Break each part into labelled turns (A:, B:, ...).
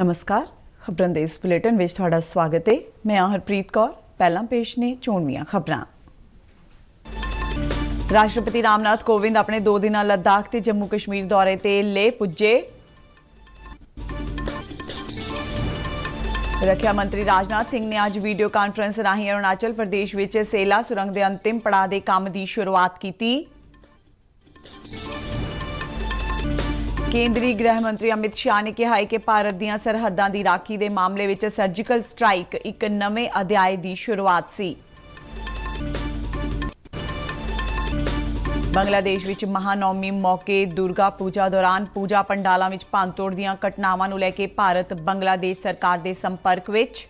A: नमस्कार, खबरां दे इस बुलेटिन विच तुहाडा स्वागत है। मैं हरप्रीत कौर। पहला पेश ने चोणवीआं खबरां। राष्ट्रपति रामनाथ कोविंद अपने 2 दिना लद्दाख ते जम्मू कश्मीर दौरे ते लेह पुज्जे। रक्षा मंत्री राजनाथ सिंह ने अज वीडियो कांफ्रेंस राहीं अरुणाचल प्रदेश विच सेला सुरंग दे अंतिम पड़ाव दे काम दी शुरुआत की। केंद्रीय गृह मंत्री अमित शाह ने कहा है कि भारत दीआं सरहदां दी राखी दे मामले विच सर्जिकल स्ट्राइक एक नवें अध्याय दी शुरुआत सी। बांग्लादेश विच महानौमी मौके दुर्गा पूजा दौरान पूजा पंडालां विच भंनतोड़ दीआं घटनावां नूं लैके भारत बांग्लादेश सरकार दे संपर्क विच।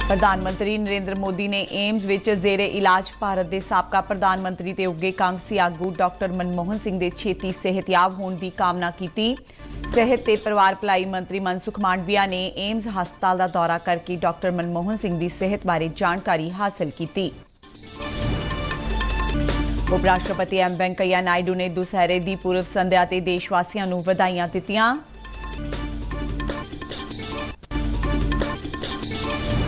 A: प्रधानमंत्री नरेंद्र मोदी ने एम्स विच जेरे इलाज भारत के साबका प्रधानमंत्री ते उगे कांग्रेसी आगू डॉक्टर मनमोहन सिंह के छेती सेहतयाब होने की कामना की। सेहत ते परिवार भलाई मंत्री मनसुख मांडविया ने एम्स हस्पताल का दौरा करके डॉक्टर मनमोहन सिंह की सेहत बारे जानकारी हासिल की। उपराष्ट्रपति एम वेंकैया नायडू ने दुसहरे की पूर्व संध्या ते देशवासियों को वधाइयां दित्तियां।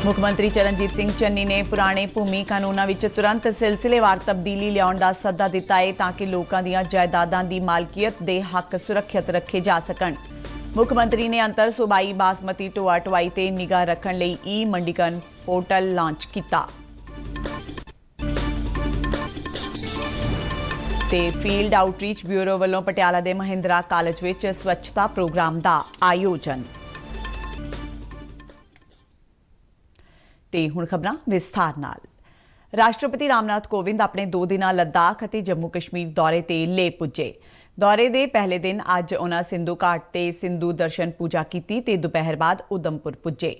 A: मुख्यमंत्री चरणजीत सिंह चन्नी ने पुराने भूमि कानूनों में तुरंत सिलसिलेवार तब्दीली लियाउण दा सद्दा दिता है ताकि लोगों दी जायदादां दी मालकीयत दे हक सुरक्षित रखे जा सकन। मुख्यमंत्री ने अंतर सूबाई बासमती ढोआ ढुआई ते निगाह रखण लई ई मंडीकरण पोर्टल लॉन्च किया। ते फील्ड आउटरीच ब्यूरो वालों पटियाला दे महिंद्रा कॉलेज विच स्वच्छता प्रोग्राम का आयोजन। ते हुण खबरां विस्तार नाल। राष्ट्रपति रामनाथ कोविंद अपने 2 दिना लद्दाख अते जम्मू कश्मीर दौरे ते लेह पुज्जे। दौरे दे पहले दिन अज उन्हां सिंधु घाट ते सिंधु दर्शन पूजा की ते दोपहर बाद उधमपुर पुज्जे।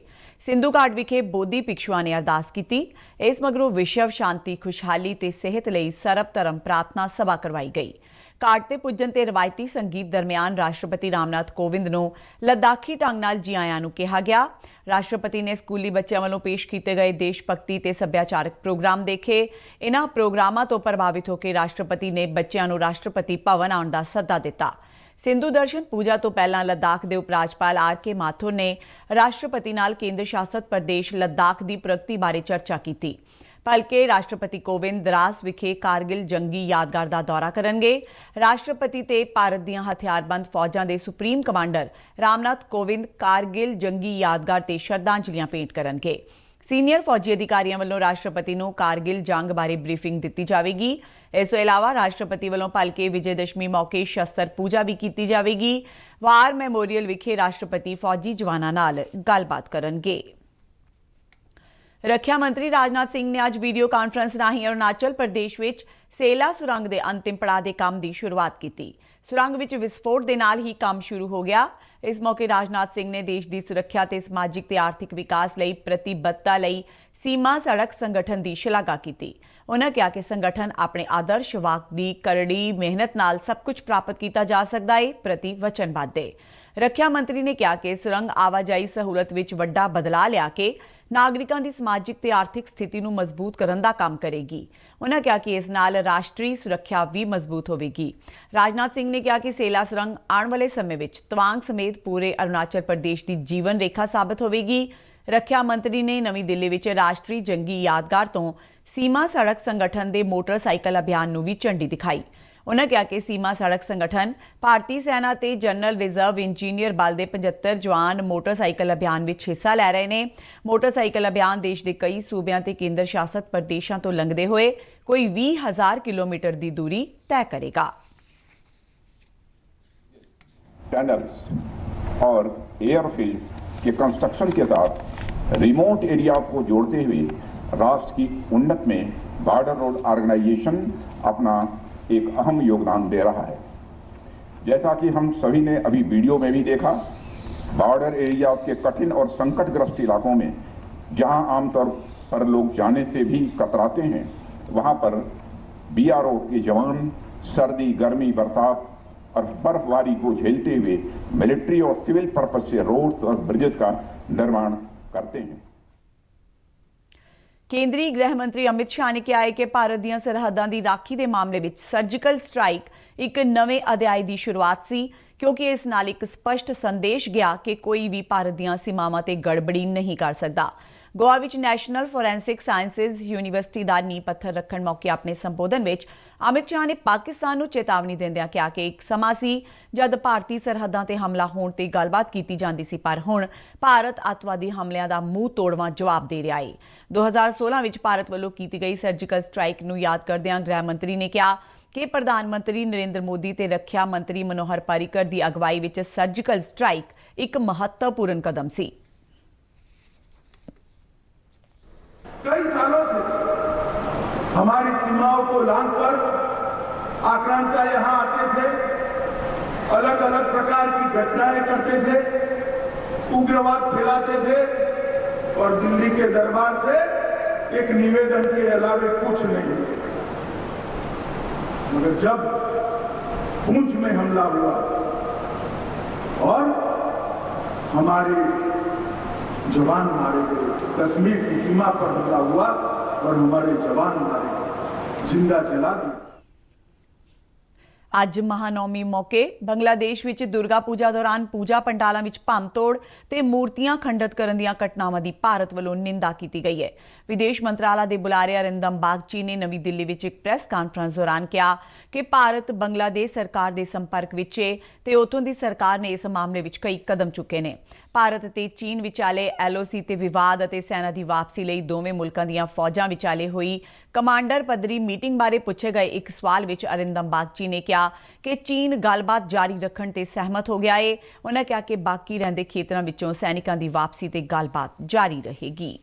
A: सिंधु घाट विखे बोधी भिक्षुआं ने अरदास की। इस मगरों विश्व शांति खुशहाली ते सेहत लई सर्व धर्म प्रार्थना सभा करवाई गई। घाट ते पुज्जण ते रवायती संगीत दरमियान राष्ट्रपति रामनाथ कोविंद नूं लद्दाखी ढंग नाल जी आयां नूं कहा गया। राष्ट्रपति ने स्कूली बच्चों वालों पेश किए गए देश भगती ते सभ्याचारक प्रोग्राम देखे। इन्हां प्रोग्रामां तो प्रभावित होकर राष्ट्रपति ने बच्चों नूं राष्ट्रपति भवन आउण दा सद्दा दिता। सिंधु दर्शन पूजा तो पहला लद्दाख के उपराज्यपाल आर के माथुर ने राष्ट्रपति नाल केंद्र शासित प्रदेश लद्दाख की प्रगति बारे चर्चा की। भलके राष्ट्रपति कोविंद द्रास विखे कारगिल जंगी यादगार का दौरा करेंगे। राष्ट्रपति ते भारत दीआं हथियारबंद फौजां दे सुप्रीम कमांडर रामनाथ कोविंद कारगिल जंगी यादगार ते श्रद्धांजलियां भेंट करेंगे। सीनियर फौजी अधिकारियों वालों राष्ट्रपति नूं कारगिल जंग बारे ब्रीफिंग दी जाएगी। इस तो इलावा राष्ट्रपति वालों भलके विजयदशमी मौके शस्त्र पूजा भी की जाएगी। वार मैमोरीअल विखे राष्ट्रपति फौजी जवानों नाल गलबात करेंगे। रक्षा मंत्री राजनाथ सिंह ने आज वीडियो कांफ्रेंस राहीं अरुणाचल प्रदेश विच सेला सुरंग के अंतिम पड़ाव के काम की शुरुआत की। सुरंग विच विस्फोट के नाल ही काम शुरू हो गया। इस मौके राजनाथ सिंह ने देश की सुरक्षा ते समाजिक ते आर्थिक विकास लई प्रतिबद्धता लई सीमा सड़क संगठन की शलाघा की। उन्होंने कहा कि संगठन अपने आदर्श वाक की करड़ी मेहनत नाल सब कुछ प्राप्त किया जा सकता है प्रति वचनबद्ध है। रक्षा मंत्री ने कहा कि सुरंग आवाजाई सहूलत विच वड्डा बदलाव लिया के नागरिकों की समाजिक ते आर्थिक स्थिति को मजबूत करने का काम करेगी। उन्होंने कहा कि इस नाल राष्ट्रीय सुरक्षा भी मजबूत होगी। राजनाथ सिंह ने कहा कि सेला सुरंग आने वाले समय में तवांग समेत पूरे अरुणाचल प्रदेश की जीवन रेखा साबित होगी। रक्षा मंत्री ने नवी दिल्ली में राष्ट्रीय जंगी यादगार तो सीमा सड़क संगठन के मोटरसाइकिल अभियान को भी झंडी दिखाई। उन्होंने कहा कि सीमा सड़क संगठन भारतीय सेना ते जनरल रिजर्व इंजीनियर बल के 75 जवान मोटरसाइकिल अभियान में हिस्सा ले रहे हैं। मोटरसाइकिल अभियान देश के कई सूबों ते केंद्र शासित प्रदेशों तो लंघते हुए कोई 20,000 किलोमीटर की दूरी तय करेगा।
B: टनल्स और एयरफील्ड्स के कंस्ट्रक्शन के साथ रिमोट एरिया को जोड़ते हुए राष्ट्र की उन्नत में बॉर्डर रोड ऑर्गेनाइजेशन अपना एक अहम योगदान दे रहा है। जैसा कि हम सभी ने अभी वीडियो में भी देखा, बॉर्डर एरिया के कठिन और संकटग्रस्त इलाकों में जहां आमतौर पर लोग जाने से भी कतराते हैं, वहां पर बीआरओ के जवान सर्दी, गर्मी, बरसात और बर्फबारी को झेलते हुए मिलिट्री और सिविल पर्पज से रोड्स और ब्रिजेस का निर्माण करते हैं।
A: ਕੇਂਦਰੀ ਗ੍ਰਹਿ ਮੰਤਰੀ ਅਮਿਤ ਸ਼ਾਹ ਨੇ ਕਿਹਾ ਹੈ ਕਿ ਭਾਰਤ ਦੀਆਂ ਸਰਹੱਦਾਂ ਦੀ ਰਾਖੀ ਦੇ ਮਾਮਲੇ ਵਿੱਚ ਸਰਜੀਕਲ ਸਟ੍ਰਾਈਕ ਇੱਕ ਨਵੇਂ ਅਧਿਆਇ ਦੀ ਸ਼ੁਰੂਆਤ ਸੀ, ਕਿਉਂਕਿ ਇਸ ਨਾਲ ਇੱਕ ਸਪਸ਼ਟ ਸੰਦੇਸ਼ ਗਿਆ ਕਿ ਕੋਈ ਵੀ ਭਾਰਤ ਦੀਆਂ ਸੀਮਾਵਾਂ ਤੇ ਗੜਬੜੀ ਨਹੀਂ ਕਰ ਸਕਦਾ। ਗੋਆ ਵਿੱਚ ਨੈਸ਼ਨਲ ਫੋਰੈਂਸਿਕ ਸਾਇੰਸਿਜ਼ ਯੂਨੀਵਰਸਿਟੀ ਦਾ ਨੀਂਹ ਪੱਥਰ ਰੱਖਣ ਮੌਕੇ ਆਪਣੇ ਸੰਬੋਧਨ ਵਿੱਚ ਅਮਿਤ ਸ਼ਾਹ ਨੇ ਪਾਕਿਸਤਾਨ ਨੂੰ ਚੇਤਾਵਨੀ ਦਿੰਦਿਆਂ ਕਿਹਾ ਕਿ ਇੱਕ ਸਮਾਂ ਸੀ ਜਦ ਭਾਰਤੀ ਸਰਹੱਦਾਂ ਤੇ ਹਮਲਾ ਹੋਣ ਤੇ ਗੱਲਬਾਤ ਕੀਤੀ ਜਾਂਦੀ ਸੀ, ਪਰ ਹੁਣ ਭਾਰਤ ਅੱਤਵਾਦੀ ਹਮਲਿਆਂ ਦਾ ਮੂੰਹ ਤੋੜਵਾਂ ਜਵਾਬ ਦੇ ਰਿਹਾ ਹੈ। 2016 ਵਿੱਚ ਭਾਰਤ ਵੱਲੋਂ ਕੀਤੀ ਗਈ ਸਰਜੀਕਲ ਸਟ੍ਰਾਈਕ ਨੂੰ ਯਾਦ ਕਰਦਿਆਂ ਗ੍ਰਹਿ ਮੰਤਰੀ ਨੇ ਕਿਹਾ ਕਿ ਪ੍ਰਧਾਨ ਮੰਤਰੀ ਨਰਿੰਦਰ ਮੋਦੀ ਤੇ ਰੱਖਿਆ ਮੰਤਰੀ ਮਨੋਹਰ ਪਾਰੀਕਰ ਦੀ ਅਗਵਾਈ ਵਿੱਚ ਸਰਜੀਕਲ ਸਟ੍ਰਾਈਕ ਇੱਕ ਮਹੱਤਵਪੂਰਨ ਕਦਮ ਸੀ।
C: कई सालों से हमारी सीमाओं को लांघकर आक्रांता यहाँ आते थे, अलग अलग प्रकार की घटनाएं करते थे, उग्रवाद फैलाते थे और दिल्ली के दरबार से एक निवेदन के अलावे कुछ नहीं। मगर जब पुंछ में हमला हुआ और हमारे जवान मारे गए, कश्मीर की सीमा पर हमला हुआ और हमारे जवान मारे गए, जिंदा जला दिया।
A: ਅੱਜ ਮਹਾਨੌਮੀ ਮੌਕੇ ਬੰਗਲਾਦੇਸ਼ ਵਿੱਚ ਦੁਰਗਾ ਪੂਜਾ ਦੌਰਾਨ ਪੂਜਾ ਪੰਡਾਲਾਂ ਵਿੱਚ ਭੰਨਤੋੜ ਤੇ ਮੂਰਤੀਆਂ ਖੰਡਿਤ ਕਰਨ ਦੀਆਂ ਘਟਨਾਵਾਂ ਦੀ ਭਾਰਤ ਵੱਲੋਂ ਨਿੰਦਾ ਕੀਤੀ ਗਈ ਹੈ। ਵਿਦੇਸ਼ ਮੰਤਰਾਲਾ ਦੇ ਬੁਲਾਰੇ ਅਰਿੰਦਮ ਬਾਗਚੀ ਨੇ ਨਵੀਂ ਦਿੱਲੀ ਵਿੱਚ ਇੱਕ ਪ੍ਰੈਸ ਕਾਨਫਰੰਸ ਦੌਰਾਨ ਕਿਹਾ ਕਿ ਭਾਰਤ ਬੰਗਲਾਦੇਸ਼ ਸਰਕਾਰ ਦੇ ਸੰਪਰਕ ਵਿੱਚ ਹੈ ਤੇ ਉੱਥੋਂ ਦੀ ਸਰਕਾਰ ਨੇ ਇਸ ਮਾਮਲੇ ਵਿੱਚ ਕਈ ਕਦਮ ਚੁੱਕੇ ਨੇ। ਭਾਰਤ ਤੇ ਚੀਨ ਵਿਚਾਲੇ LOC ਤੇ ਵਿਵਾਦ ਅਤੇ ਸੈਨਾ ਦੀ ਵਾਪਸੀ ਲਈ ਦੋਵੇਂ ਮੁਲਕਾਂ ਦੀਆਂ ਫੌਜਾਂ ਵਿਚਾਲੇ ਹੋਈ ਕਮਾਂਡਰ ਪੱਧਰੀ ਮੀਟਿੰਗ ਬਾਰੇ ਪੁੱਛੇ ਗਏ ਇੱਕ ਸਵਾਲ ਵਿੱਚ ਅਰਿੰਦਮ ਬਾਗਚੀ ਨੇ ਕਿਹਾ ਕਿ ਚੀਨ ਗੱਲਬਾਤ ਜਾਰੀ ਰੱਖਣ ਤੇ ਸਹਿਮਤ ਹੋ ਗਿਆ ਹੈ। ਉਹਨਾਂ ਕਿਹਾ ਕਿ ਬਾਕੀ ਰਹਿੰਦੇ ਖੇਤਰਾਂ ਵਿੱਚੋਂ ਸੈਨਿਕਾਂ ਦੀ ਵਾਪਸੀ ਤੇ ਗੱਲਬਾਤ ਜਾਰੀ ਰਹੇਗੀ।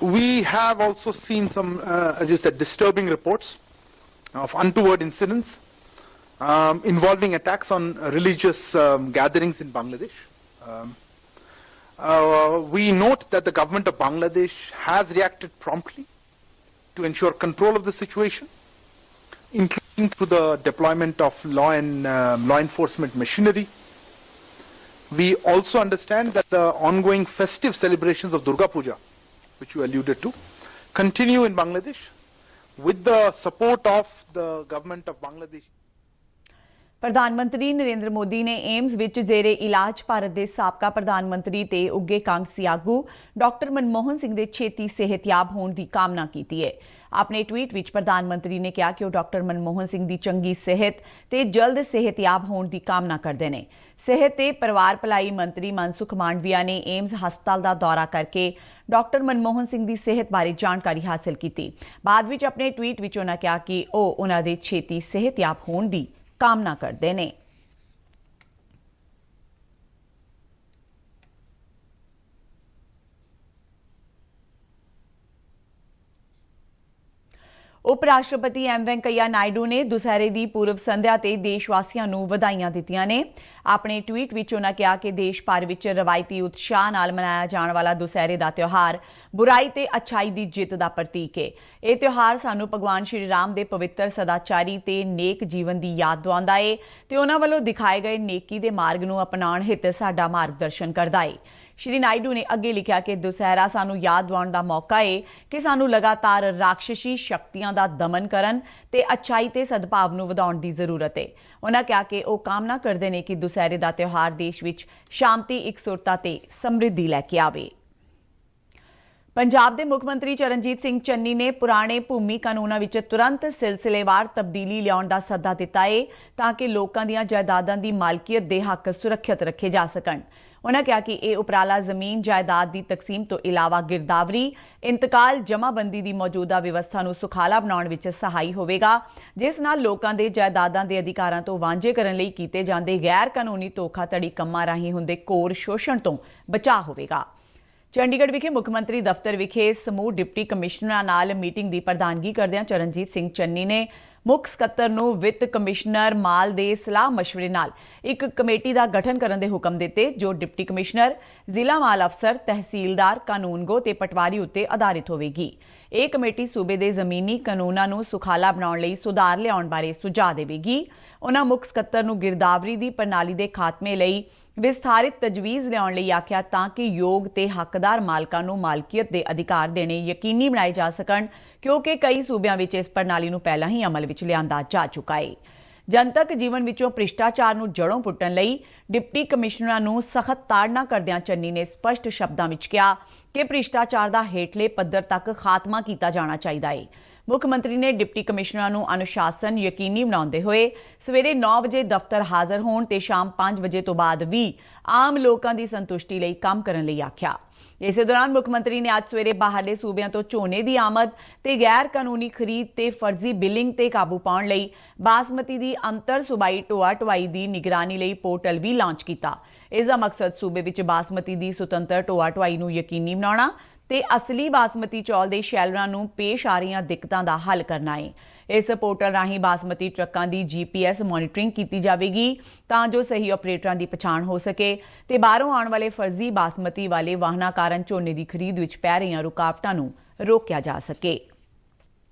D: We have also seen some, as you said, disturbing reports of untoward incidents involving attacks on religious gatherings in Bangladesh. We note that the government of Bangladesh has reacted promptly to ensure control of the situation, including through the deployment of law enforcement machinery. We also understand that the ongoing festive celebrations of Durga Puja, which you alluded to, continue in Bangladesh with the support of the government of Bangladesh.
A: ਪ੍ਰਧਾਨ ਮੰਤਰੀ ਨਰਿੰਦਰ ਮੋਦੀ ਨੇ AIIMS ਵਿੱਚ ਜ਼ੇਰੇ ਇਲਾਜ ਭਾਰਤ ਦੇ ਸਾਬਕਾ ਪ੍ਰਧਾਨ ਮੰਤਰੀ ਤੇ ਉੱਘੇ ਕਾਂਗਰਸੀ ਆਗੂ ਡਾਕਟਰ ਮਨਮੋਹਨ ਸਿੰਘ ਦੇ ਛੇਤੀ ਸਿਹਤਯਾਬ ਹੋਣ ਦੀ ਕਾਮਨਾ ਕੀਤੀ ਹੈ। ਆਪਣੇ ਟਵੀਟ ਵਿੱਚ ਪ੍ਰਧਾਨ ਮੰਤਰੀ ਨੇ ਕਿਹਾ ਕਿ ਉਹ ਡਾਕਟਰ ਮਨਮੋਹਨ ਸਿੰਘ ਦੀ ਚੰਗੀ ਸਿਹਤ ਤੇ ਜਲਦ ਸਿਹਤਯਾਬ ਹੋਣ ਦੀ ਕਾਮਨਾ ਕਰਦੇ ਨੇ। ਸਿਹਤ ਤੇ ਪਰਿਵਾਰ ਭਲਾਈ ਮੰਤਰੀ ਮਨਸੁਖ ਮਾਂਡਵੀਆ ਨੇ ਏਮਜ਼ ਹਸਪਤਾਲ ਦਾ ਦੌਰਾ ਕਰਕੇ ਡਾਕਟਰ ਮਨਮੋਹਨ ਸਿੰਘ ਦੀ ਸਿਹਤ ਬਾਰੇ ਜਾਣਕਾਰੀ ਹਾਸਲ ਕੀਤੀ। ਬਾਅਦ ਵਿੱਚ ਆਪਣੇ ਟਵੀਟ ਵਿੱਚ ਉਹਨਾਂ ਕਿਹਾ ਕਿ ਉਹ ਉਹਨਾਂ ਦੇ ਛੇਤੀ ਸਿਹਤਯਾਬ ਹੋਣ ਦੀ ਕਾਮਨਾ ਕਰਦੇ ਨੇ। ਉਪ ਰਾਸ਼ਟਰਪਤੀ ਐਮ ਵੈਂਕਈਆ ਨਾਇਡੂ ਨੇ ਦੁਸਹਿਰੇ ਦੀ ਪੂਰਵ ਸੰਧਿਆ ਤੇ ਦੇਸ਼ ਵਾਸੀਆਂ ਨੂੰ ਵਧਾਈਆਂ ਦਿੱਤੀਆਂ ਨੇ। ਆਪਣੇ ਟਵੀਟ ਵਿੱਚ ਉਹਨਾਂ ਕਿਹਾ ਕਿ ਦੇਸ਼ ਭਰ ਵਿੱਚ ਰਵਾਇਤੀ ਉਤਸ਼ਾਹ ਨਾਲ ਮਨਾਇਆ ਜਾਣ ਵਾਲਾ ਦੁਸਹਿਰੇ ਦਾ ਤਿਉਹਾਰ ਬੁਰਾਈ ਤੇ ਅੱਛਾਈ ਦੀ ਜਿੱਤ ਦਾ ਪ੍ਰਤੀਕ ਹੈ। ਇਹ ਤਿਉਹਾਰ ਸਾਨੂੰ ਭਗਵਾਨ ਸ਼੍ਰੀ ਰਾਮ ਦੇ ਪਵਿੱਤਰ ਸਦਾਚਾਰੀ ਤੇ ਨੇਕ ਜੀਵਨ ਦੀ ਯਾਦ ਦਿਵਾਉਂਦਾ ਹੈ ਤੇ ਉਹਨਾਂ ਵੱਲੋਂ ਦਿਖਾਏ ਗਏ ਨੇਕੀ ਦੇ ਮਾਰਗ ਨੂੰ ਅਪਣਾਉਣ ਹਿੱਤ ਸਾਡਾ ਮਾਰਗਦਰਸ਼ਨ ਕਰਦਾ ਹੈ। ਸ਼੍ਰੀ ਨਾਇਡੂ ਨੇ ਅੱਗੇ ਲਿਖਿਆ ਕਿ ਦੁਸਹਿਰਾ ਸਾਨੂੰ ਯਾਦ ਦਿਵਾਉਣ ਦਾ ਮੌਕਾ ਹੈ ਕਿ ਸਾਨੂੰ ਲਗਾਤਾਰ ਰਾਖਸ਼ੀ ਸ਼ਕਤੀਆਂ ਦਾ ਦਮਨ ਕਰਨ ਤੇ ਅੱਛਾਈ ਤੇ ਸਦਭਾਵ ਨੂੰ ਵਧਾਉਣ ਦੀ ਜ਼ਰੂਰਤ ਹੈ। ਉਹਨਾਂ ਕਿਹਾ ਕਿ ਉਹ ਕਾਮਨਾ ਕਰਦੇ ਨੇ ਕਿ ਦੁਸਹਿਰੇ ਦਾ ਤਿਉਹਾਰ ਦੇਸ਼ ਵਿੱਚ ਸ਼ਾਂਤੀ, ਇਕਸੁਰਤਾ ਤੇ ਸਮਰਿੱਧੀ ਲੈ ਕੇ ਆਵੇ। ਪੰਜਾਬ ਦੇ ਮੁੱਖ ਮੰਤਰੀ ਚਰਨਜੀਤ ਸਿੰਘ ਚੰਨੀ ਨੇ ਪੁਰਾਣੇ ਭੂਮੀ ਕਾਨੂੰਨਾਂ ਵਿੱਚ ਤੁਰੰਤ ਸਿਲਸਿਲੇਵਾਰ ਤਬਦੀਲੀ ਲਿਆਉਣ ਦਾ ਸੱਦਾ ਦਿੱਤਾ ਹੈ ਤਾਂ ਕਿ ਲੋਕਾਂ ਦੀਆਂ ਜਾਇਦਾਦਾਂ ਦੀ ਮਾਲਕੀਅਤ ਦੇ ਹੱਕ ਸੁਰੱਖਿਅਤ ਰੱਖੇ ਜਾ ਸਕਣ। ਉਹਨਾਂ ਕਿਹਾ ਕਿ ਇਹ ਉਪਰਾਲਾ ਜ਼ਮੀਨ ਜਾਇਦਾਦ ਦੀ ਤਕਸੀਮ ਤੋਂ ਇਲਾਵਾ ਗਿਰਦਾਵਰੀ, ਇੰਤਕਾਲ, ਜਮ੍ਹਾਂਬੰਦੀ ਦੀ ਮੌਜੂਦਾ ਵਿਵਸਥਾ ਨੂੰ ਸੁਖਾਲਾ ਬਣਾਉਣ ਵਿੱਚ ਸਹਾਈ ਹੋਵੇਗਾ, ਜਿਸ ਨਾਲ ਲੋਕਾਂ ਦੇ ਜਾਇਦਾਦਾਂ ਦੇ ਅਧਿਕਾਰਾਂ ਤੋਂ ਵਾਂਝੇ ਕਰਨ ਲਈ ਕੀਤੇ ਜਾਂਦੇ ਗੈਰ ਕਾਨੂੰਨੀ ਧੋਖਾਧੜੀ ਕੰਮਾਂ ਰਾਹੀਂ ਹੁੰਦੇ ਘੋਰ ਸ਼ੋਸ਼ਣ ਤੋਂ ਬਚਾਅ ਹੋਵੇਗਾ। ਚੰਡੀਗੜ੍ਹ ਵਿਖੇ ਮੁੱਖ ਮੰਤਰੀ ਦਫ਼ਤਰ ਵਿਖੇ ਸਮੂਹ ਡਿਪਟੀ ਕਮਿਸ਼ਨਰਾਂ ਨਾਲ ਮੀਟਿੰਗ ਦੀ ਪ੍ਰਧਾਨਗੀ ਕਰਦਿਆਂ ਚਰਨਜੀਤ ਸਿੰਘ ਚੰਨੀ ਨੇ ਮੁੱਖ ਸਕੱਤਰ ਨੂੰ ਵਿੱਤ ਕਮਿਸ਼ਨਰ ਮਾਲ ਦੇ ਸਲਾਹ ਮਸ਼ਵਰੇ ਨਾਲ ਇੱਕ ਕਮੇਟੀ ਦਾ ਗਠਨ ਕਰਨ ਦੇ ਹੁਕਮ ਦਿੱਤੇ ਜੋ ਡਿਪਟੀ ਕਮਿਸ਼ਨਰ, ਜ਼ਿਲ੍ਹਾ ਮਾਲ ਅਫਸਰ, ਤਹਿਸੀਲਦਾਰ, ਕਾਨੂੰਨਗੋ ਤੇ ਪਟਵਾਰੀ ਉੱਤੇ ਆਧਾਰਿਤ ਹੋਵੇਗੀ। ਇਹ ਕਮੇਟੀ ਸੂਬੇ ਦੇ ਜ਼ਮੀਨੀ ਕਾਨੂੰਨਾਂ ਨੂੰ ਸੁਖਾਲਾ ਬਣਾਉਣ ਲਈ ਸੁਧਾਰ ਲਿਆਉਣ ਬਾਰੇ ਸੁਝਾਅ ਦੇਵੇਗੀ। ਉਹਨਾਂ ਮੁੱਖ ਸਕੱਤਰ ਨੂੰ ਗਿਰਦਾਵਰੀ ਦੀ ਪ੍ਰਣਾਲੀ ਦੇ ਖਾਤਮੇ ਲਈ ਵਿਸਥਾਰਿਤ ਤਜਵੀਜ਼ ਲਿਆਉਣ ਲਈ ਆਖਿਆ ਤਾਂ ਕਿ ਯੋਗ ਤੇ ਹੱਕਦਾਰ ਮਾਲਕਾਂ ਨੂੰ ਮਾਲਕੀਅਤ ਦੇ ਅਧਿਕਾਰ ਦੇਣੇ ਯਕੀਨੀ ਬਣਾਏ ਜਾ ਸਕਣ, ਕਿਉਂਕਿ ਕਈ ਸੂਬਿਆਂ ਵਿੱਚ ਇਸ ਪ੍ਰਣਾਲੀ ਨੂੰ ਪਹਿਲਾਂ ਹੀ ਅਮਲ ਵਿੱਚ ਲਿਆਂਦਾ ਜਾ ਚੁੱਕਾ ਹੈ। ਜਨਤਕ ਜੀਵਨ ਵਿੱਚੋਂ ਭ੍ਰਿਸ਼ਟਾਚਾਰ ਨੂੰ ਜੜੋਂ ਪੁੱਟਣ ਲਈ ਡਿਪਟੀ ਕਮਿਸ਼ਨਰਾਂ ਨੂੰ ਸਖਤ ਤਾੜਨਾ ਕਰਦਿਆਂ ਚੰਨੀ ਨੇ ਸਪਸ਼ਟ ਸ਼ਬਦਾਂ ਵਿੱਚ ਕਿਹਾ ਕਿ ਭ੍ਰਿਸ਼ਟਾਚਾਰ ਦਾ ਹੇਠਲੇ ਪੱਧਰ ਤੱਕ ਖਾਤਮਾ ਕੀਤਾ ਜਾਣਾ ਚਾਹੀਦਾ ਹੈ। ਮੁੱਖ ਮੰਤਰੀ ਨੇ ਡਿਪਟੀ ਕਮਿਸ਼ਨਰਾਂ ਨੂੰ ਅਨੁਸ਼ਾਸਨ ਯਕੀਨੀ ਬਣਾਉਂਦੇ ਹੋਏ ਸਵੇਰੇ 9 ਵਜੇ ਦਫ਼ਤਰ ਹਾਜ਼ਰ ਹੋਣ ਤੇ ਸ਼ਾਮ 5 ਵਜੇ ਤੋਂ ਬਾਅਦ ਵੀ ਆਮ ਲੋਕਾਂ ਦੀ ਸੰਤੁਸ਼ਟੀ ਲਈ ਕੰਮ ਕਰਨ ਲਈ ਆਖਿਆ। ਇਸੇ ਦੌਰਾਨ ਮੁੱਖ ਮੰਤਰੀ ਨੇ ਅੱਜ ਸਵੇਰੇ ਬਾਹਰਲੇ ਸੂਬਿਆਂ ਤੋਂ ਝੋਨੇ ਦੀ ਆਮਦ ਤੇ ਗੈਰ ਕਾਨੂੰਨੀ ਖਰੀਦ ਤੇ ਫਰਜ਼ੀ ਬਿਲਿੰਗ ਤੇ ਕਾਬੂ ਪਾਉਣ ਲਈ ਬਾਸਮਤੀ ਦੀ ਅੰਤਰ ਸੂਬਾਈ ਢੋਆ ਢੁਆਈ ਦੀ ਨਿਗਰਾਨੀ ਲਈ ਪੋਰਟਲ ਵੀ ਲਾਂਚ ਕੀਤਾ। ਇਸ ਦਾ ਮਕਸਦ ਸੂਬੇ ਵਿੱਚ ਬਾਸਮਤੀ ਦੀ ਸੁਤੰਤਰ ਢੋਆ ਢੁਆਈ ਨੂੰ ਯਕੀਨੀ ਬਣਾਉਣਾ ਤੇ ਅਸਲੀ ਬਾਸਮਤੀ ਚੌਲ ਦੇ ਸ਼ੈਲਰਾਂ ਨੂੰ ਪੇਸ਼ ਆ ਰਹੀਆਂ ਦਿੱਕਤਾਂ ਦਾ ਹੱਲ ਕਰਨਾ ਹੈ। ਇਸ ਪੋਰਟਲ ਰਾਹੀਂ ਬਾਸਮਤੀ ਟਰੱਕਾਂ ਦੀ GPS ਮੋਨੀਟਰਿੰਗ ਕੀਤੀ ਜਾਵੇਗੀ ਤਾਂ ਜੋ ਸਹੀ ਆਪਰੇਟਰਾਂ ਦੀ ਪਛਾਣ ਹੋ ਸਕੇ ਤੇ ਬਾਹਰੋਂ ਆਉਣ ਵਾਲੇ ਫਰਜ਼ੀ ਬਾਸਮਤੀ ਵਾਲੇ ਵਾਹਨਾਂ ਕਾਰਨ ਝੋਨੇ ਦੀ ਖਰੀਦ ਵਿੱਚ ਪੈ ਰਹੀਆਂ ਰੁਕਾਵਟਾਂ ਨੂੰ ਰੋਕਿਆ ਜਾ ਸਕੇ।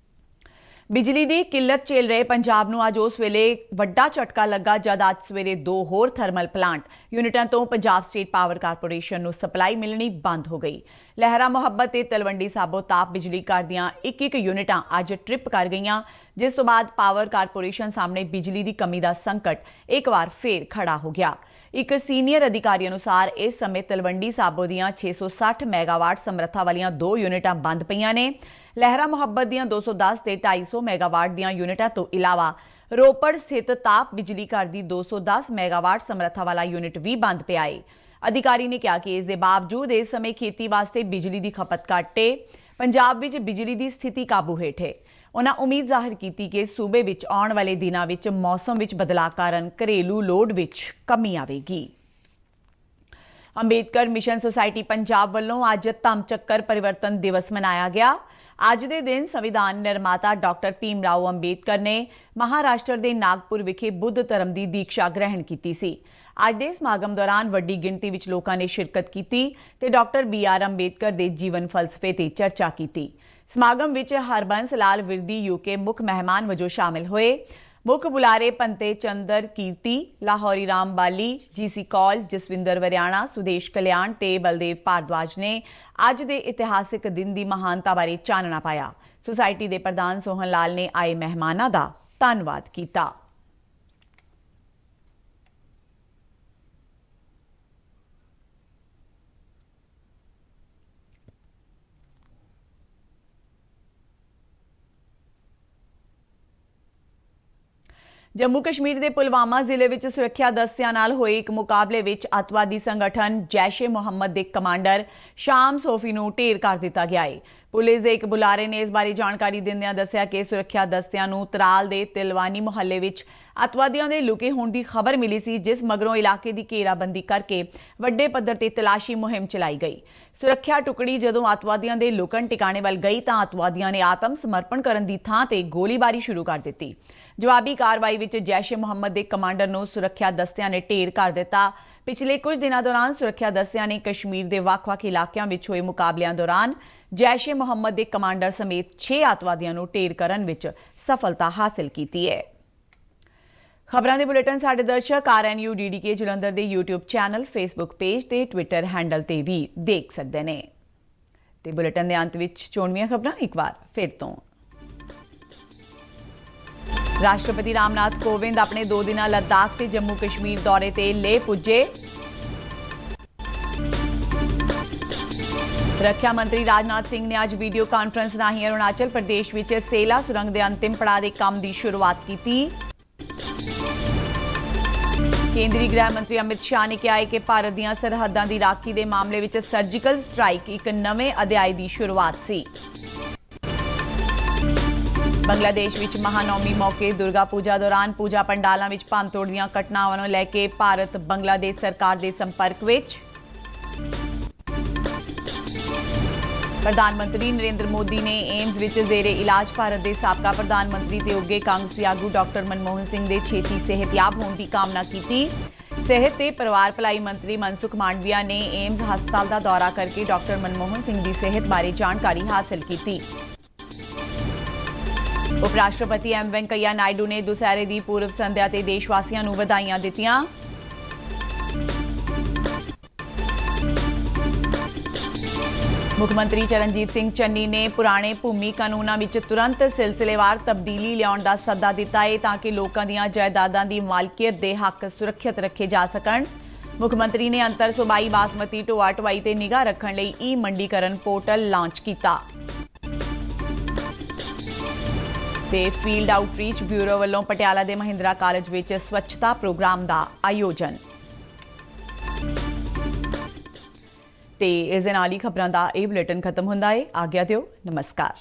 A: ਬਿਜਲੀ ਦੀ ਕਿੱਲਤ ਝੇਲ ਰਹੇ ਪੰਜਾਬ ਨੂੰ ਅੱਜ ਉਸ ਵੇਲੇ ਵੱਡਾ ਝਟਕਾ ਲੱਗਾ ਜਦ ਅੱਜ ਸਵੇਰੇ 2 ਹੋਰ ਥਰਮਲ ਪਲਾਂਟ ਯੂਨਿਟਾਂ ਤੋਂ ਪੰਜਾਬ ਸਟੇਟ ਪਾਵਰ ਕਾਰਪੋਰੇਸ਼ਨ ਨੂੰ ਸਪਲਾਈ ਮਿਲਣੀ ਬੰਦ ਹੋ ਗਈ। ਲਹਿਰਾ ਮੁਹੱਬਤ ਤੇ ਤਲਵੰਡੀ ਸਾਬੋ ਤਾਪ ਬਿਜਲੀ ਘਰ ਦੀਆਂ ਇੱਕ ਯੂਨਿਟਾਂ ਅੱਜ ਟ੍ਰਿਪ ਕਰ ਗਈਆਂ, ਜਿਸ ਤੋਂ ਬਾਅਦ ਪਾਵਰ ਕਾਰਪੋਰੇਸ਼ਨ ਸਾਹਮਣੇ ਬਿਜਲੀ ਦੀ ਕਮੀ ਦਾ ਸੰਕਟ ਇੱਕ ਵਾਰ ਫੇਰ ਖੜਾ ਹੋ ਗਿਆ। ਇੱਕ ਸੀਨੀਅਰ ਅਧਿਕਾਰੀ ਅਨੁਸਾਰ ਇਸ ਸਮੇਂ ਤਲਵੰਡੀ ਸਾਬੋ ਦੀਆਂ 660 ਮੈਗਾਵਾਟ ਸਮਰੱਥਾ ਵਾਲੀਆਂ 2 ਯੂਨਿਟਾਂ ਬੰਦ ਪਈਆਂ ਨੇ। ਲਹਿਰਾ ਮੁਹੱਬਤ ਦੀਆਂ 210 ਤੇ 250 ਮੈਗਾਵਾਟ ਦੀਆਂ ਯੂਨਿਟਾਂ ਤੋਂ ਇਲਾਵਾ ਰੋਪੜ ਸਥਿਤ ਤਾਪ ਬਿਜਲੀ ਘਰ ਦੀ 210 ਮੈਗਾਵਾਟ ਸਮਰੱਥਾ ਵਾਲਾ ਯੂਨਿਟ ਵੀ ਬੰਦ ਪਿਆ ਹੈ। ਅਧਿਕਾਰੀ ਨੇ ਕਿਹਾ ਕਿ ਇਸ ਦੇ ਬਾਵਜੂਦ ਇਸ ਸਮੇਂ ਖੇਤੀ ਵਾਸਤੇ ਬਿਜਲੀ ਦੀ ਖਪਤ ਘੱਟ ਹੈ। ਪੰਜਾਬ ਵਿੱਚ ਬਿਜਲੀ ਦੀ ਸਥਿਤੀ ਕਾਬੂ ਹੇਠ ਹੈ। ਉਨ੍ਹਾਂ ਉਮੀਦ ਜ਼ਾਹਿਰ ਕੀਤੀ ਕਿ ਸੂਬੇ ਵਿੱਚ ਆਉਣ ਵਾਲੇ ਦਿਨਾਂ ਵਿੱਚ ਮੌਸਮ ਵਿੱਚ ਬਦਲਾਅ ਕਾਰਨ ਘਰੇਲੂ ਲੋਡ ਵਿੱਚ ਕਮੀ ਆਵੇਗੀ। ਅੰਬੇਦਕਰ ਮਿਸ਼ਨ ਸੁਸਾਇਟੀ ਪੰਜਾਬ ਵੱਲੋਂ ਅੱਜ ਧੰਮ ਚੱਕਰ ਪਰਿਵਰਤਨ ਦਿਵਸ ਮਨਾਇਆ ਗਿਆ। ਅੱਜ ਦੇ ਦਿਨ ਸੰਵਿਧਾਨ ਨਿਰਮਾਤਾ ਡਾਕਟਰ ਭੀਮ ਰਾਓ ਅੰਬੇਦਕਰ ਨੇ ਮਹਾਰਾਸ਼ਟਰ ਦੇ ਨਾਗਪੁਰ ਵਿਖੇ ਬੁੱਧ ਧਰਮ ਦੀ ਦੀਕਸ਼ਾ ਗ੍ਰਹਿਣ ਕੀਤੀ ਸੀ। ਅੱਜ ਦੇ ਸਮਾਗਮ ਦੌਰਾਨ ਵੱਡੀ ਗਿਣਤੀ ਵਿੱਚ ਲੋਕਾਂ ਨੇ ਸ਼ਿਰਕਤ ਕੀਤੀ ਤੇ ਡਾਕਟਰ BR ਅੰਬੇਦਕਰ ਦੇ ਜੀਵਨ ਫਲਸਫੇ ਤੇ ਚਰਚਾ ਕੀਤੀ। ਸਮਾਗਮ ਵਿੱਚ ਹਰਬੰਸ ਲਾਲ ਵਿਰਦੀ UK ਮੁੱਖ ਮਹਿਮਾਨ ਵਜੋਂ ਸ਼ਾਮਿਲ ਹੋਏ। ਮੁੱਖ ਬੁਲਾਰੇ ਪੰਤੇ ਚੰਦਰ ਕੀਰਤੀ, ਲਾਹੌਰੀ ਰਾਮ ਬਾਲੀ, GC ਕੌਲ, ਜਸਵਿੰਦਰ ਵਰਿਆਣਾ, ਸੁਦੇਸ਼ ਕਲਿਆਣ ਤੇ ਬਲਦੇਵ ਭਾਰਦਵਾਜ ਨੇ ਅੱਜ ਦੇ ਇਤਿਹਾਸਿਕ ਦਿਨ ਦੀ ਮਹਾਨਤਾ ਬਾਰੇ ਚਾਨਣਾ ਪਾਇਆ। ਸੁਸਾਇਟੀ ਦੇ ਪ੍ਰਧਾਨ ਸੋਹਨ ਲਾਲ ਨੇ ਆਏ ਮਹਿਮਾਨਾਂ ਦਾ ਧੰਨਵਾਦ ਕੀਤਾ। ਜੰਮੂ ਕਸ਼ਮੀਰ ਦੇ ਪੁਲਵਾਮਾ ਜ਼ਿਲ੍ਹੇ ਵਿੱਚ ਸੁਰੱਖਿਆ ਦਸਤਿਆਂ ਨਾਲ ਹੋਏ ਇੱਕ ਮੁਕਾਬਲੇ ਵਿੱਚ ਅੱਤਵਾਦੀ ਸੰਗਠਨ ਜੈਸ਼-ਏ-ਮੁਹੰਮਦ ਦੇ ਕਮਾਂਡਰ ਸ਼ਾਮ ਸੋਫੀ ਨੂੰ ਢੇਰ ਕਰ ਦਿੱਤਾ ਗਿਆ ਹੈ। ਪੁਲਿਸ ਦੇ ਇੱਕ ਬੁਲਾਰੇ ਨੇ ਇਸ ਬਾਰੇ ਜਾਣਕਾਰੀ ਦਿੰਦਿਆਂ ਦੱਸਿਆ ਕਿ ਸੁਰੱਖਿਆ ਦਸਤਿਆਂ ਨੂੰ ਤਰਾਲ ਦੇ ਤਿਲਵਾਨੀ ਮੁਹੱਲੇ ਵਿੱਚ ਅੱਤਵਾਦੀਆਂ ਦੇ ਲੁਕੇ ਹੋਣ ਦੀ ਖਬਰ ਮਿਲੀ ਸੀ, ਜਿਸ ਮਗਰੋਂ ਇਲਾਕੇ ਦੀ ਘੇਰਾਬੰਦੀ ਕਰਕੇ ਵੱਡੇ ਪੱਧਰ ਤੇ ਤਲਾਸ਼ੀ ਮੁਹਿੰਮ ਚਲਾਈ ਗਈ। ਸੁਰੱਖਿਆ ਟੁਕੜੀ ਜਦੋਂ ਅੱਤਵਾਦੀਆਂ ਦੇ ਲੁਕਣ ਟਿਕਾਣੇ ਵੱਲ ਗਈ ਤਾਂ ਅੱਤਵਾਦੀਆਂ ਨੇ ਆਤਮ ਸਮਰਪਣ ਕਰਨ ਦੀ ਥਾਂ ਤੇ ਗੋਲੀਬਾਰੀ ਸ਼ੁਰੂ ਕਰ ਦਿੱਤੀ। ਜਵਾਬੀ ਕਾਰਵਾਈ ਵਿੱਚ ਜੈਸ਼-ਏ-ਮੁਹੰਮਦ ਦੇ ਕਮਾਂਡਰ ਨੂੰ ਸੁਰੱਖਿਆ ਦਸਤਿਆਂ ਨੇ ਢੇਰ ਕਰ ਦਿੱਤਾ। ਪਿਛਲੇ ਕੁਝ ਦਿਨਾਂ ਦੌਰਾਨ ਸੁਰੱਖਿਆ ਦਸਤਿਆਂ ਨੇ ਕਸ਼ਮੀਰ ਦੇ ਵੱਖ-ਵੱਖ ਇਲਾਕਿਆਂ ਵਿੱਚ ਹੋਏ ਮੁਕਾਬਲਿਆਂ ਦੌਰਾਨ ਜੈਸ਼-ਏ-ਮੁਹੰਮਦ ਦੇ ਕਮਾਂਡਰ ਸਮੇਤ 6 ਅੱਤਵਾਦੀਆਂ ਨੂੰ ਢੇਰ ਕਰਨ ਵਿੱਚ ਸਫਲਤਾ ਹਾਸਲ ਕੀਤੀ ਹੈ। ਖਬਰਾਂ ਦੇ ਬੁਲੇਟਿਨ ਸਾਡੇ ਦਰਸ਼ਕ RNU DDK ਜਲੰਧਰ ਦੇ YouTube ਚੈਨਲ, Facebook ਪੇਜ ਤੇ Twitter ਹੈਂਡਲ ਤੇ ਵੀ ਦੇਖ ਸਕਦੇ ਨੇ। ਤੇ ਬੁਲੇਟਿਨ ਦੇ ਅੰਤ ਵਿੱਚ ਚੋਣਵੀਆਂ ਖਬਰਾਂ ਇੱਕ ਵਾਰ ਫਿਰ ਤੋਂ। ਰਾਸ਼ਟਰਪਤੀ ਰਾਮਨਾਥ ਕੋਵਿੰਦ ਆਪਣੇ 2 ਦਿਨਾਂ ਲੱਦਾਖ ਤੇ ਜੰਮੂ ਕਸ਼ਮੀਰ ਦੌਰੇ ਤੇ ਲੇਹ ਪੁੱਜੇ। ਰੱਖਿਆ ਮੰਤਰੀ ਰਾਜਨਾਥ ਸਿੰਘ ਨੇ ਅੱਜ ਵੀਡੀਓ ਕਾਨਫਰੰਸ ਰਾਹੀਂ ਅਰੁਣਾਚਲ ਪ੍ਰਦੇਸ਼ ਵਿੱਚ ਸੇਲਾ ਸੁਰੰਗ ਦੇ ਅੰਤਿਮ ਪੜਾਅ ਦੇ ਕੰਮ ਦੀ ਸ਼ੁਰੂਆਤ ਕੀਤੀ। ਕੇਂਦਰੀ ਗ੍ਰਹਿ ਮੰਤਰੀ ਅਮਿਤ ਸ਼ਾਹ ਨੇ ਕਿਹਾ ਹੈ ਕਿ ਭਾਰਤ ਦੀਆਂ ਸਰਹੱਦਾਂ ਦੀ ਰਾਖੀ ਦੇ ਮਾਮਲੇ ਵਿੱਚ ਸਰਜੀਕਲ ਸਟ੍ਰਾਈਕ ਇੱਕ ਨਵੇਂ ਅਧਿਆਇ ਦੀ ਸ਼ੁਰੂਆਤ ਸੀ। ਬੰਗਲਾਦੇਸ਼ ਵਿੱਚ ਮਹਾਨੌਮੀ ਮੌਕੇ ਦੁਰਗਾ ਪੂਜਾ ਦੌਰਾਨ ਪੂਜਾ ਪੰਡਾਲਾਂ ਵਿੱਚ ਭੰਨਤੋੜ ਦੀਆਂ ਘਟਨਾਵਾਂ ਨੂੰ ਲੈ ਕੇ ਭਾਰਤ ਬੰਗਲਾਦੇਸ਼ ਸਰਕਾਰ ਦੇ ਸੰਪਰਕ ਵਿੱਚ। ਪ੍ਰਧਾਨ ਮੰਤਰੀ ਨਰਿੰਦਰ ਮੋਦੀ ਨੇ ਏਮਜ਼ ਵਿੱਚ ਜ਼ੇਰੇ ਇਲਾਜ ਭਾਰਤ ਦੇ ਸਾਬਕਾ ਪ੍ਰਧਾਨ ਮੰਤਰੀ ਤੇ ਉੱਘੇ ਕਾਂਗਰਸੀ ਆਗੂ ਡਾਕਟਰ ਮਨਮੋਹਨ ਸਿੰਘ ਦੇ ਛੇਤੀ ਸਿਹਤਯਾਬ ਹੋਣ ਦੀ ਕਾਮਨਾ ਕੀਤੀ। ਸਿਹਤ ਤੇ ਪਰਿਵਾਰ ਭਲਾਈ ਮੰਤਰੀ ਮਨਸੁਖ ਮਾਂਡਵੀਆ ਨੇ ਏਮਜ਼ ਹਸਪਤਾਲ ਦਾ ਦੌਰਾ ਕਰਕੇ ਡਾਕਟਰ ਮਨਮੋਹਨ ਸਿੰਘ ਦੀ ਸਿਹਤ ਬਾਰੇ ਜਾਣਕਾਰੀ ਹਾਸਲ ਕੀਤੀ। ਉਪ ਰਾਸ਼ਟਰਪਤੀ M ਵੈਂਕਈਆ ਨਾਇਡੂ ਨੇ ਦੁਸਹਿਰੇ ਦੀ ਪੂਰਵ ਸੰਧਿਆ ਤੇ ਦੇਸ਼ ਵਾਸੀਆਂ ਨੂੰ ਵਧਾਈਆਂ ਦਿੱਤੀਆਂ। ਮੁੱਖ ਮੰਤਰੀ ਚਰਨਜੀਤ ਸਿੰਘ ਚੰਨੀ ਨੇ ਪੁਰਾਣੇ ਭੂਮੀ ਕਾਨੂੰਨਾਂ ਵਿੱਚ ਤੁਰੰਤ ਸਿਲਸਿਲੇਵਾਰ ਤਬਦੀਲੀ ਲਿਆਉਣ ਦਾ ਸੱਦਾ ਦਿੱਤਾ ਹੈ ਤਾਂ ਕਿ ਲੋਕਾਂ ਦੀਆਂ ਜਾਇਦਾਦਾਂ ਦੀ ਮਾਲਕੀਅਤ ਦੇ ਹੱਕ ਸੁਰੱਖਿਅਤ ਰੱਖੇ ਜਾ ਸਕਣ। ਮੁੱਖ ਮੰਤਰੀ ਨੇ ਅੰਤਰ ਸੂਬਾਈ ਬਾਸਮਤੀ ਢੋਆ ਢੁਆਈ ਤੇ ਨਿਗਾਹ ਰੱਖਣ ਲਈ ਮੰਡੀਕਰਨ ਪੋਰਟਲ ਲਾਂਚ ਕੀਤਾ। ਤੇ ਫੀਲਡ ਆਊਟਰੀਚ ਬਿਊਰੋ ਵੱਲੋਂ ਪਟਿਆਲਾ ਦੇ ਮਹਿੰਦਰਾ ਕਾਲਜ ਵਿੱਚ ਸਵੱਛਤਾ ਪ੍ਰੋਗਰਾਮ ਦਾ ਆਯੋਜਨ। ਤੇ ਇਸ ਦੇ ਨਾਲ ਹੀ ਖਬਰਾਂ ਦਾ ਇਹ ਬੁਲੇਟਿਨ ਖਤਮ ਹੁੰਦਾ ਹੈ। ਆਗਿਆ ਦਿਓ, ਨਮਸਕਾਰ।